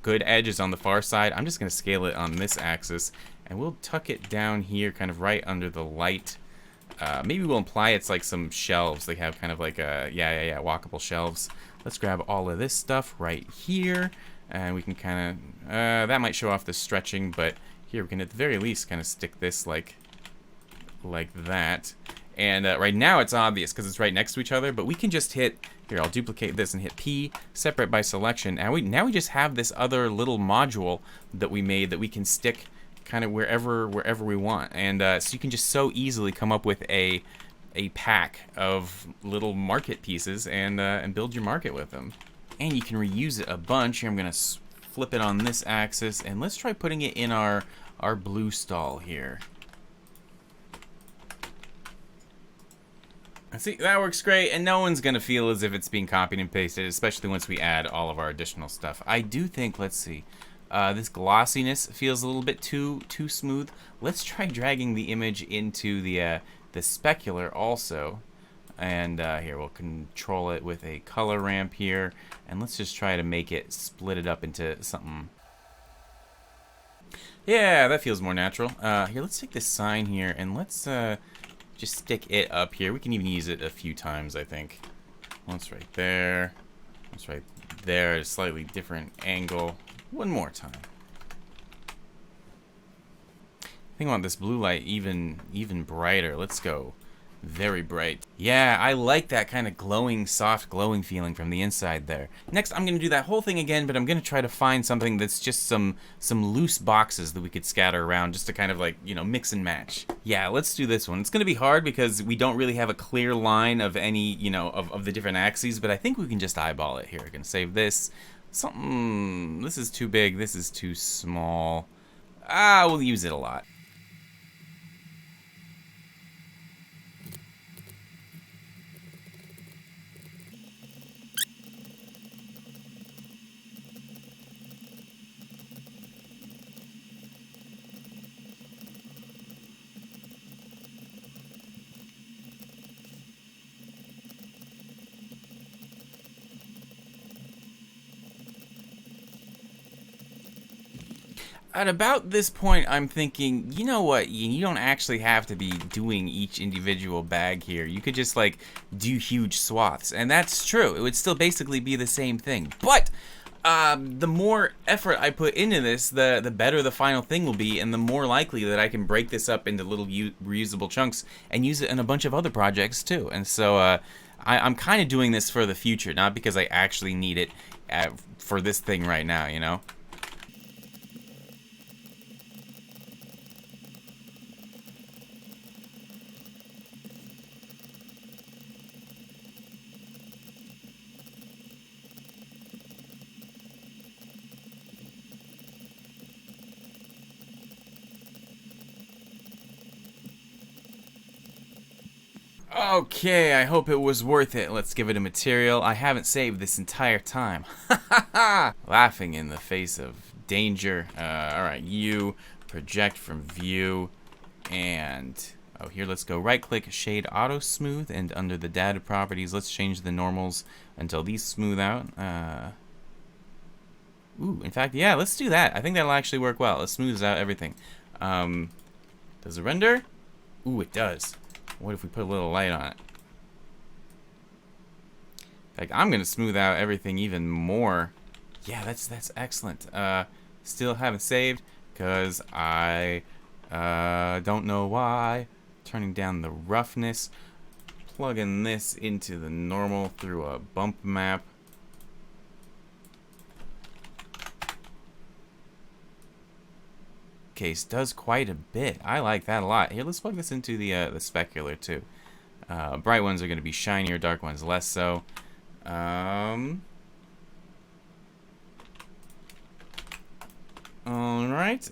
good edge is on the far side, I'm just going to scale it on this axis, and we'll tuck it down here kind of right under the light. Maybe we'll imply it's like some shelves. They have kind of like walkable shelves. Let's grab all of this stuff right here, and we can kind of, that might show off the stretching, but here we can at the very least kind of stick this like that. And right now it's obvious because it's right next to each other, but we can just hit, here I'll duplicate this and hit P, separate by selection, and now we just have this other little module that we made that we can stick kind of wherever we want. And so you can just so easily come up with a pack of little market pieces and build your market with them. And you can reuse it a bunch. Here I'm going to flip it on this axis, and let's try putting it in our blue stall here. See, that works great, and no one's gonna feel as if it's being copied and pasted, especially once we add all of our additional stuff. I do think, let's see, this glossiness feels a little bit too smooth. Let's try dragging the image into the specular also, and here we'll control it with a color ramp here, and let's just try to make it split it up into something. Yeah, that feels more natural. Here, let's take this sign here, and let's just stick it up here. We can even use it a few times, I think. Once right there. Once right there. A slightly different angle. One more time. I think I want this blue light even brighter. Let's go very bright. Yeah, I like that kind of glowing, soft glowing feeling from the inside there. Next, I'm going to do that whole thing again, but I'm going to try to find something that's just some loose boxes that we could scatter around just to kind of like, you know, mix and match. Yeah, let's do this one. It's going to be hard because we don't really have a clear line of any, you know, of the different axes, but I think we can just eyeball it here. I can save this. This is too big, this is too small. We'll use it a lot. At about this point, I'm thinking, you know what, Ian, you don't actually have to be doing each individual bag here. You could just, like, do huge swaths. And that's true. It would still basically be the same thing. But the more effort I put into this, the better the final thing will be, and the more likely that I can break this up into little reusable chunks and use it in a bunch of other projects, too. And so I'm kind of doing this for the future, not because I actually need it for this thing right now, you know? Okay, I hope it was worth it. Let's give it a material I haven't saved this entire time. Ha ha ha! Laughing in the face of danger. Alright, you project from view. And, oh, here, let's go right-click, shade auto smooth, and under the data properties, let's change the normals until these smooth out. Ooh, in fact, yeah, let's do that. I think that'll actually work well. It smooths out everything. Does it render? Ooh, it does. What if we put a little light on it? Like, I'm gonna smooth out everything even more. Yeah, that's excellent. Still haven't saved because I don't know why. Turning down the roughness, plugging this into the normal through a bump map. Case does quite a bit. I like that a lot. Here, let's plug this into the specular too. Bright ones are going to be shinier, dark ones less so. Alright,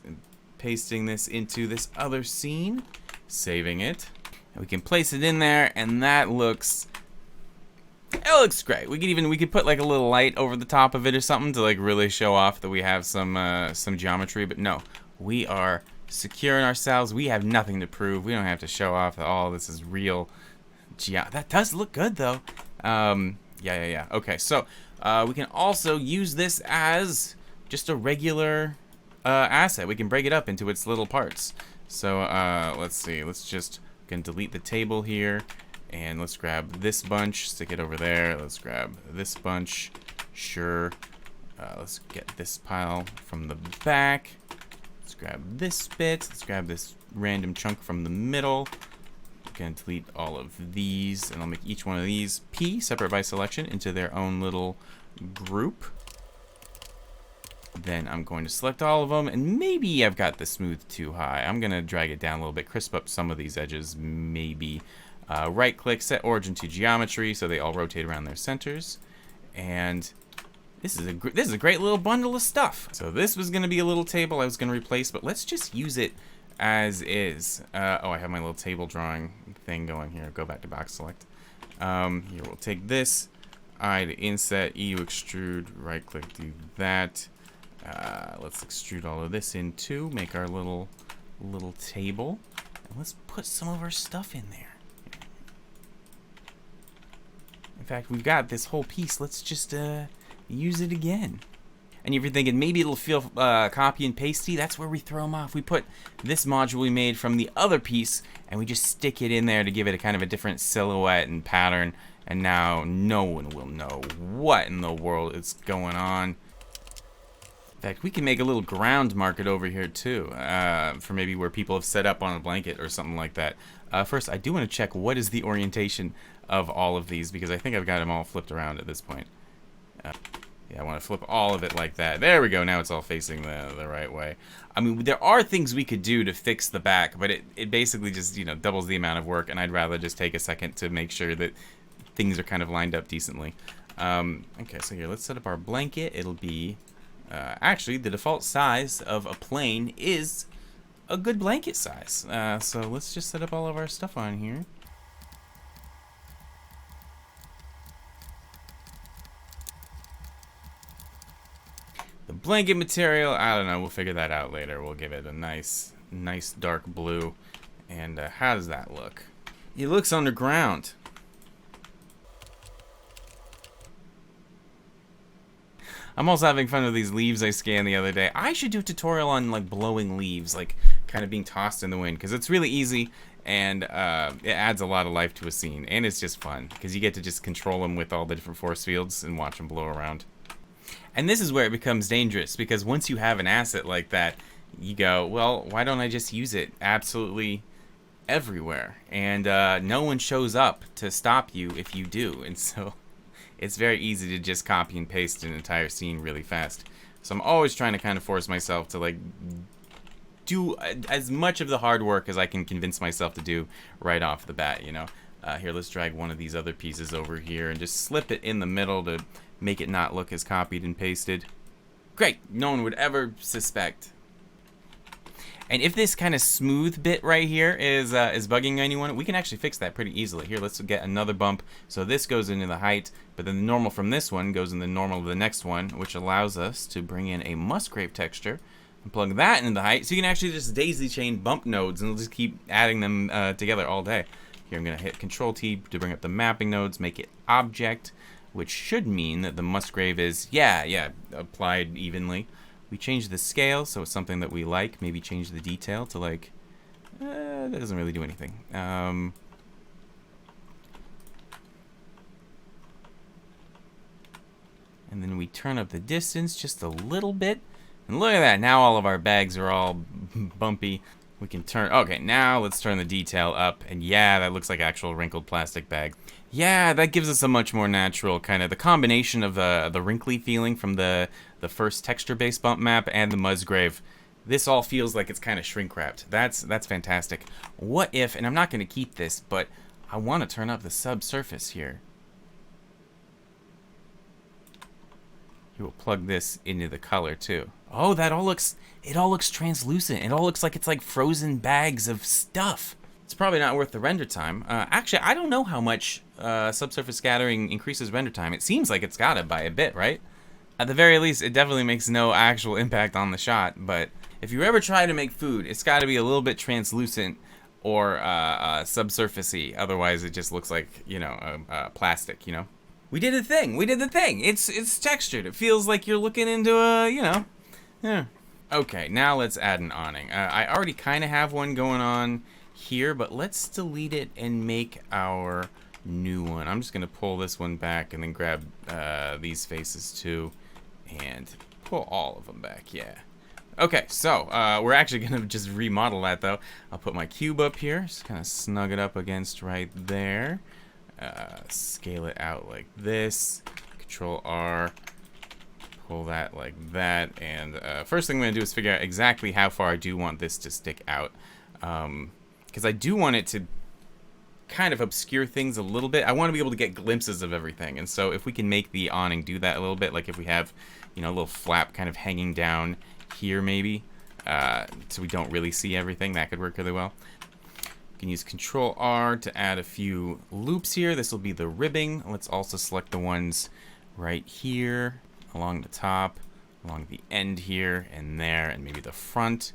pasting this into this other scene, saving it. And we can place it in there, and that looks... It looks great. We could put like a little light over the top of it or something to like really show off that we have some geometry, but no. We are securing ourselves. We have nothing to prove. We don't have to show off that all this is real. That does look good, though. Yeah. Okay, so we can also use this as just a regular asset. We can break it up into its little parts. So let's see. Can delete the table here, and let's grab this bunch, stick it over there. Let's grab this bunch. Sure. Let's get this pile from the back. Let's grab this bit. Let's grab this random chunk from the middle. I'm going to delete all of these, and I'll make each one of these P, separate by selection, into their own little group. Then I'm going to select all of them, and maybe I've got the smooth too high. I'm going to drag it down a little bit, crisp up some of these edges, maybe. Right-click, set origin to geometry, so they all rotate around their centers. And... This is a great little bundle of stuff. So this was going to be a little table I was going to replace, but let's just use it as is. Oh, I have my little table drawing thing going here. Go back to box select. Here, we'll take this. I to inset, E to extrude, right click, do that. Let's extrude all of this in too. Make our little table. And let's put some of our stuff in there. In fact, we've got this whole piece. Let's just use it again. And if you're thinking maybe it'll feel copy and pasty, that's where we throw them off. We put this module we made from the other piece, and we just stick it in there to give it a kind of a different silhouette and pattern. And now no one will know what in the world is going on. In fact, we can make a little ground market over here too, for maybe where people have set up on a blanket or something like that. First, I do want to check what is the orientation of all of these, because I think I've got them all flipped around at this point. Yeah, I want to flip all of it like that. There we go. Now it's all facing the right way. I mean, there are things we could do to fix the back, but it basically just, you know, doubles the amount of work, and I'd rather just take a second to make sure that things are kind of lined up decently. Okay, so here, let's set up our blanket. It'll be... actually, the default size of a plane is a good blanket size. So let's just set up all of our stuff on here. The blanket material, I don't know, we'll figure that out later. We'll give it a nice dark blue. And how does that look? It looks underground. I'm also having fun with these leaves I scanned the other day. I should do a tutorial on like blowing leaves, like kind of being tossed in the wind, because it's really easy, and it adds a lot of life to a scene, and it's just fun because you get to just control them with all the different force fields and watch them blow around. And this is where it becomes dangerous, because once you have an asset like that, you go, well, why don't I just use it absolutely everywhere? And no one shows up to stop you if you do, and so it's very easy to just copy and paste an entire scene really fast. So I'm always trying to kind of force myself to like do as much of the hard work as I can convince myself to do right off the bat, you know. Here, let's drag one of these other pieces over here and just slip it in the middle to make it not look as copied and pasted. Great, no one would ever suspect. And if this kind of smooth bit right here is bugging anyone, we can actually fix that pretty easily. Here, let's get another bump. So this goes into the height, but then the normal from this one goes in the normal of the next one, which allows us to bring in a Musgrave texture and plug that into the height. So you can actually just daisy chain bump nodes and we'll just keep adding them together all day. Here I'm going to hit Control-T to bring up the mapping nodes, make it object, which should mean that the Musgrave is, applied evenly. We change the scale, so it's something that we like. Maybe change the detail to like, that doesn't really do anything. And then we turn up the distance just a little bit. And look at that, now all of our bags are all bumpy. We can turn, okay, now let's turn the detail up. And yeah, that looks like actual wrinkled plastic bag. Yeah, that gives us a much more natural kind of, the combination of the wrinkly feeling from the first texture-based bump map and the Musgrave. This all feels like it's kind of shrink-wrapped. That's fantastic. What if, and I'm not going to keep this, but I want to turn up the subsurface here. Here, we'll plug this into the color too. Oh, that all looks, it all looks translucent. It all looks like it's like frozen bags of stuff. It's probably not worth the render time. Actually, I don't know how much subsurface scattering increases render time. It seems like it's got it by a bit, right? At the very least, it definitely makes no actual impact on the shot, but if you ever try to make food, it's got to be a little bit translucent or subsurfacey. Otherwise, it just looks like, you know, plastic, you know? We did the thing. We did the thing. It's textured. It feels like you're looking into a, you know, yeah. Okay, now let's add an awning. I already kind of have one going on here, but let's delete it and make our new one. I'm just going to pull this one back and then grab these faces too and pull all of them back. Yeah. Okay, so we're actually going to just remodel that though. I'll put my cube up here, just kind of snug it up against right there. Scale it out like this. Control R. Pull that like that. And first thing I'm going to do is figure out exactly how far I do want this to stick out. Because I do want it to kind of obscure things a little bit. I want to be able to get glimpses of everything. And so if we can make the awning do that a little bit, like if we have, you know, a little flap kind of hanging down here maybe, so we don't really see everything, that could work really well. You can use Control R to add a few loops here. This will be the ribbing. Let's also select the ones right here, along the top, along the end here, and there, and maybe the front.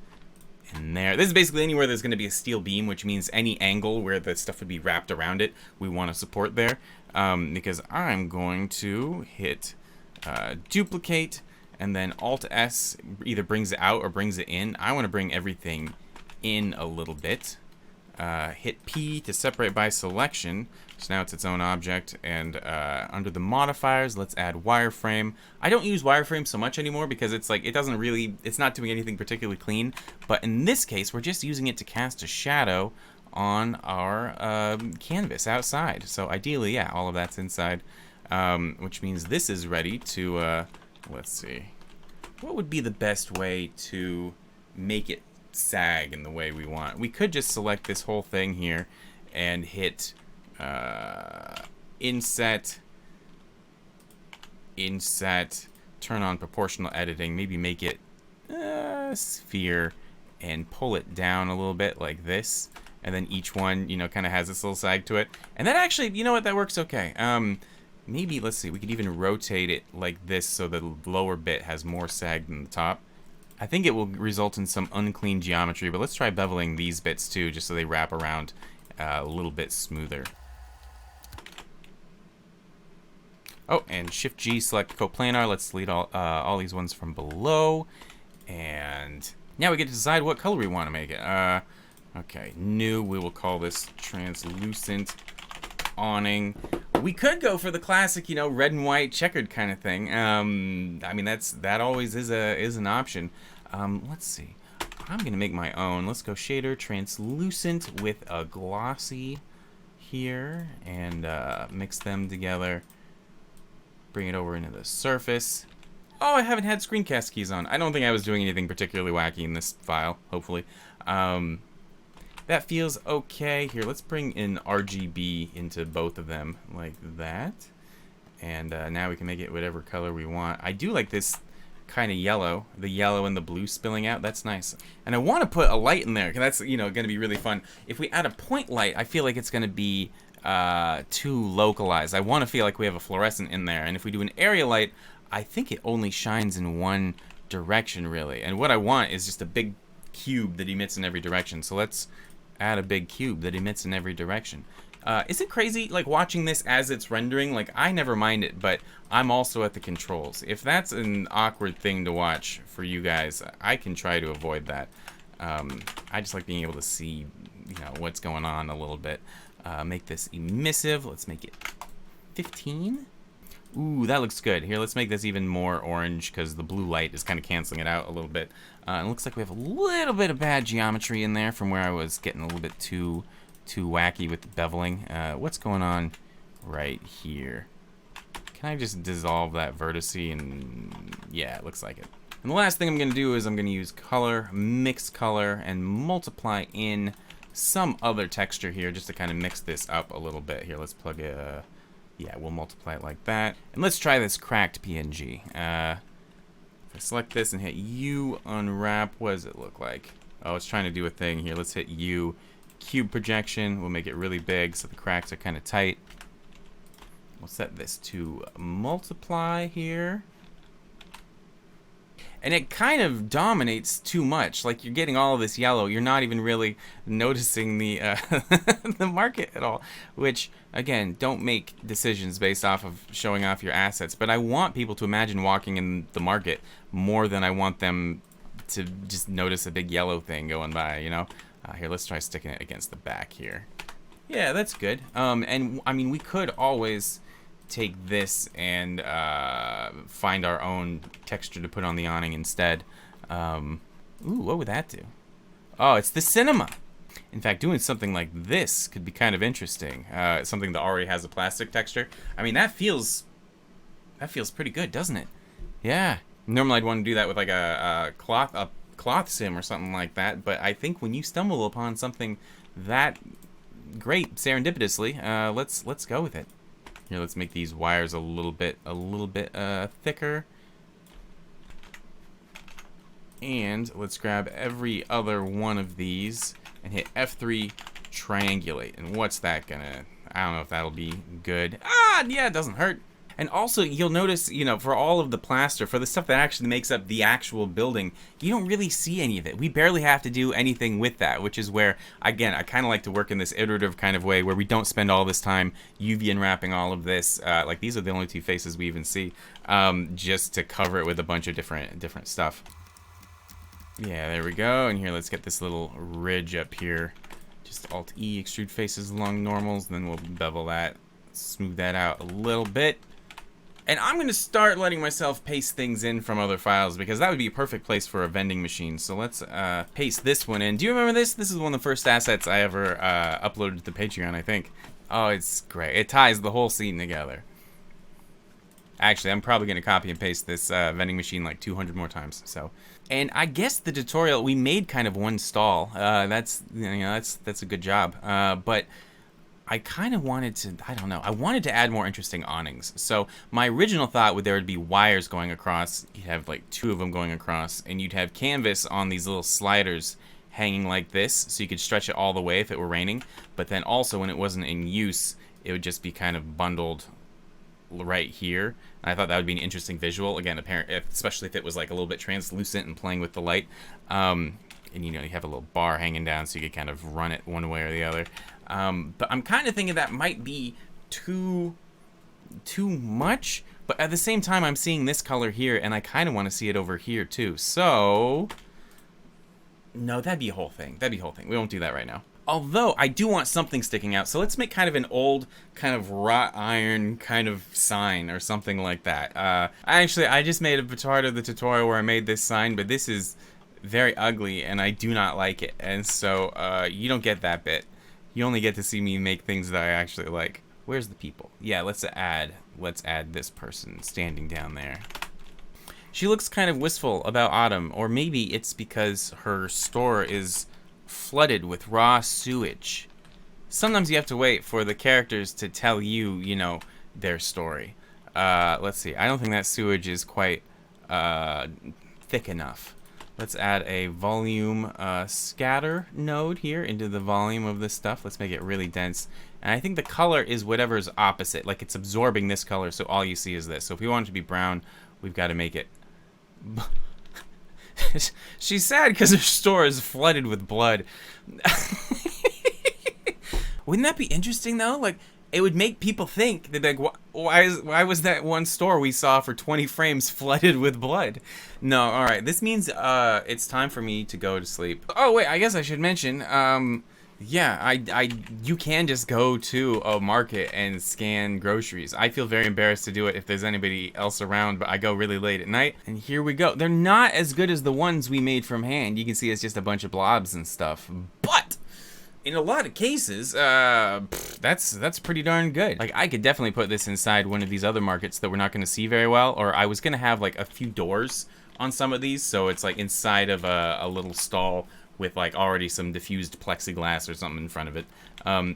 And there. This is basically anywhere there's going to be a steel beam, which means any angle where the stuff would be wrapped around it, we want to support there. Because I'm going to hit duplicate, and then Alt-S either brings it out or brings it in. I want to bring everything in a little bit. Hit P to separate by selection. So now it's its own object. And under the modifiers, let's add wireframe. I don't use wireframe so much anymore because it's like, it doesn't really, it's not doing anything particularly clean. But in this case, we're just using it to cast a shadow on our canvas outside. So ideally, yeah, all of that's inside. Which means this is ready to, let's see. What would be the best way to make it sag in the way we want? We could just select this whole thing here and hit inset, turn on proportional editing, maybe make it sphere and pull it down a little bit like this, and then each one, you know, kind of has this little sag to it. And that actually, you know what, that works okay. Maybe, let's see, we could even rotate it like this so the lower bit has more sag than the top. I think it will result in some unclean geometry, but let's try beveling these bits too, just so they wrap around a little bit smoother. Oh, and Shift-G, select coplanar. Let's delete all these ones from below. And now we get to decide what color we want to make it. Okay, new, we will call this translucent awning. We could go for the classic, you know, red and white checkered kind of thing. I mean, that always is an option. Let's see. I'm gonna make my own. Let's go shader translucent with a glossy here, and mix them together. Bring it over into the surface. Oh, I haven't had screencast keys on. I don't think I was doing anything particularly wacky in this file. Hopefully. That feels okay. Here, let's bring in RGB into both of them like that. And now we can make it whatever color we want. I do like this kind of yellow. The yellow and the blue spilling out. That's nice. And I want to put a light in there, because that's, you know, going to be really fun. If we add a point light, I feel like it's going to be too localized. I want to feel like we have a fluorescent in there. And if we do an area light, I think it only shines in one direction, really. And what I want is just a big cube that emits in every direction. So let's add a big cube that emits in every direction. Is it crazy, like, watching this as it's rendering? Like, I never mind it, but I'm also at the controls. If that's an awkward thing to watch for you guys, I can try to avoid that. I just like being able to see, you know, what's going on a little bit. Make this emissive. Let's make it 15. Ooh, that looks good. Here, let's make this even more orange, because the blue light is kind of canceling it out a little bit. It looks like we have a little bit of bad geometry in there from where I was getting a little bit too wacky with the beveling. What's going on right here? Can I just dissolve that vertice? And yeah, it looks like it. And the last thing I'm going to do is I'm going to use color, mix color, and multiply in some other texture here just to kind of mix this up a little bit. Here, let's plug a... Yeah, we'll multiply it like that. And let's try this cracked PNG. If I select this and hit U, unwrap, what does it look like? Oh, it's trying to do a thing here. Let's hit U. Cube projection. We'll make it really big so the cracks are kind of tight. We'll set this to multiply here. And it kind of dominates too much. Like, you're getting all of this yellow. You're not even really noticing the the market at all. Which, again, don't make decisions based off of showing off your assets. But I want people to imagine walking in the market more than I want them to just notice a big yellow thing going by, you know? Here, let's try sticking it against the back here. Yeah, that's good. And, I mean, we could always take this and find our own texture to put on the awning instead. Ooh, what would that do? Oh, it's the cinema. In fact, doing something like this could be kind of interesting. Something that already has a plastic texture. I mean, that feels pretty good, doesn't it? Yeah. Normally, I'd want to do that with like a cloth sim or something like that. But I think when you stumble upon something that great serendipitously, let's go with it. Here, let's make these wires a little bit thicker. And let's grab every other one of these and hit F3, triangulate. And what's that gonna... I don't know if that'll be good. Ah, yeah, it doesn't hurt. And also, you'll notice, you know, for all of the plaster, for the stuff that actually makes up the actual building, you don't really see any of it. We barely have to do anything with that, which is where, again, I kind of like to work in this iterative kind of way where we don't spend all this time UV unwrapping all of this. Like, these are the only two faces we even see, just to cover it with a bunch of different stuff. Yeah, there we go. And here, let's get this little ridge up here. Just Alt-E, extrude faces along normals, and then we'll bevel that, smooth that out a little bit. And I'm going to start letting myself paste things in from other files, because that would be a perfect place for a vending machine. So let's paste this one in. Do you remember this? This is one of the first assets I ever uploaded to Patreon, I think. Oh, it's great. It ties the whole scene together. Actually, I'm probably going to copy and paste this vending machine like 200 more times. So, and I guess the tutorial, we made kind of one stall. That's a good job. But I kind of wanted to, I don't know, I wanted to add more interesting awnings. So my original thought would there would be wires going across. You'd have like 2 of them going across, and you'd have canvas on these little sliders hanging like this, so you could stretch it all the way if it were raining. But then also when it wasn't in use, it would just be kind of bundled right here. And I thought that would be an interesting visual. Again, especially if it was like a little bit translucent and playing with the light. And you know, you have a little bar hanging down so you could kind of run it one way or the other. But I'm kind of thinking that might be too much. But at the same time, I'm seeing this color here, and I kind of want to see it over here too. So, no, that'd be a whole thing. That'd be a whole thing. We won't do that right now. Although, I do want something sticking out. So let's make kind of an old, kind of wrought iron kind of sign or something like that. I just made a part of the tutorial where I made this sign, but this is very ugly, and I do not like it. And so, you don't get that bit. You only get to see me make things that I actually like. Where's the people? Yeah, let's add this person standing down there. She looks kind of wistful about autumn, or maybe it's because her store is flooded with raw sewage. Sometimes you have to wait for the characters to tell you, you know, their story. Let's see. I don't think that sewage is quite thick enough. Let's add a volume scatter node here into the volume of this stuff. Let's make it really dense. And I think the color is whatever's opposite. Like it's absorbing this color, so all you see is this. So if we want it to be brown, we've got to make it... She's sad because her store is flooded with blood. Wouldn't that be interesting, though? Like, it would make people think, they'd be like, why was that one store we saw for 20 frames flooded with blood? No, alright, this means it's time for me to go to sleep. Oh, wait, I guess I should mention, yeah, you can just go to a market and scan groceries. I feel very embarrassed to do it if there's anybody else around, but I go really late at night, and here we go. They're not as good as the ones we made from hand. You can see it's just a bunch of blobs and stuff, but in a lot of cases, that's pretty darn good. Like, I could definitely put this inside one of these other markets that we're not going to see very well, or I was going to have, like, a few doors on some of these, so it's, like, inside of a little stall with, like, already some diffused plexiglass or something in front of it.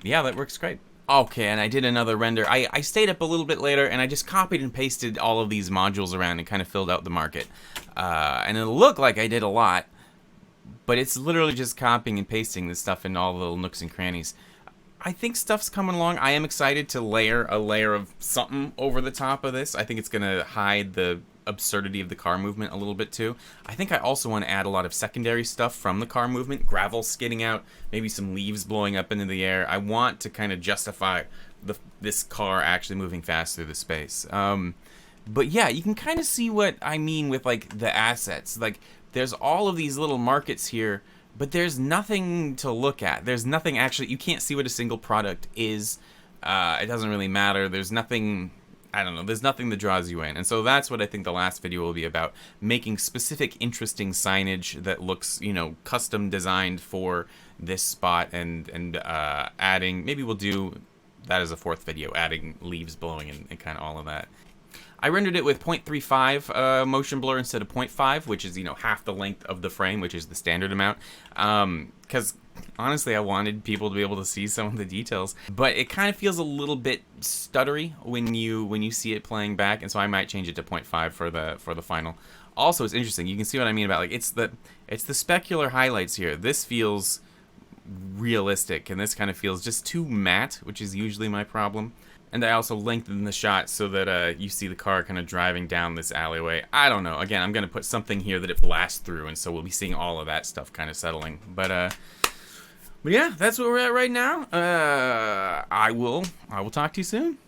Yeah, that works great. Okay, and I did another render. I stayed up a little bit later, and I just copied and pasted all of these modules around and kind of filled out the market. And it looked like I did a lot, but it's literally just copying and pasting this stuff in all the little nooks and crannies. I think stuff's coming along. I am excited to layer a layer of something over the top of this. I think it's going to hide the absurdity of the car movement a little bit too. I think I also want to add a lot of secondary stuff from the car movement. Gravel skidding out, maybe some leaves blowing up into the air. I want to kind of justify this car actually moving fast through the space. But yeah, you can kind of see what I mean with like the assets. Like, there's all of these little markets here, but there's nothing to look at. There's nothing actually, you can't see what a single product is. It doesn't really matter. There's nothing, I don't know, there's nothing that draws you in. And so that's what I think the last video will be about, making specific interesting signage that looks, you know, custom designed for this spot, and adding, maybe we'll do that as a fourth video, adding leaves blowing and kind of all of that. I rendered it with 0.35 motion blur instead of 0.5, which is, you know, half the length of the frame, which is the standard amount. Because honestly, I wanted people to be able to see some of the details, but it kind of feels a little bit stuttery when you see it playing back, and so I might change it to 0.5 for the final. Also, it's interesting. You can see what I mean about, like, it's the specular highlights here. This feels realistic, and this kind of feels just too matte, which is usually my problem. And I also lengthened the shot so that you see the car kind of driving down this alleyway. I don't know. Again, I'm going to put something here that it blasts through, and so we'll be seeing all of that stuff kind of settling. But yeah, that's where we're at right now. I will talk to you soon.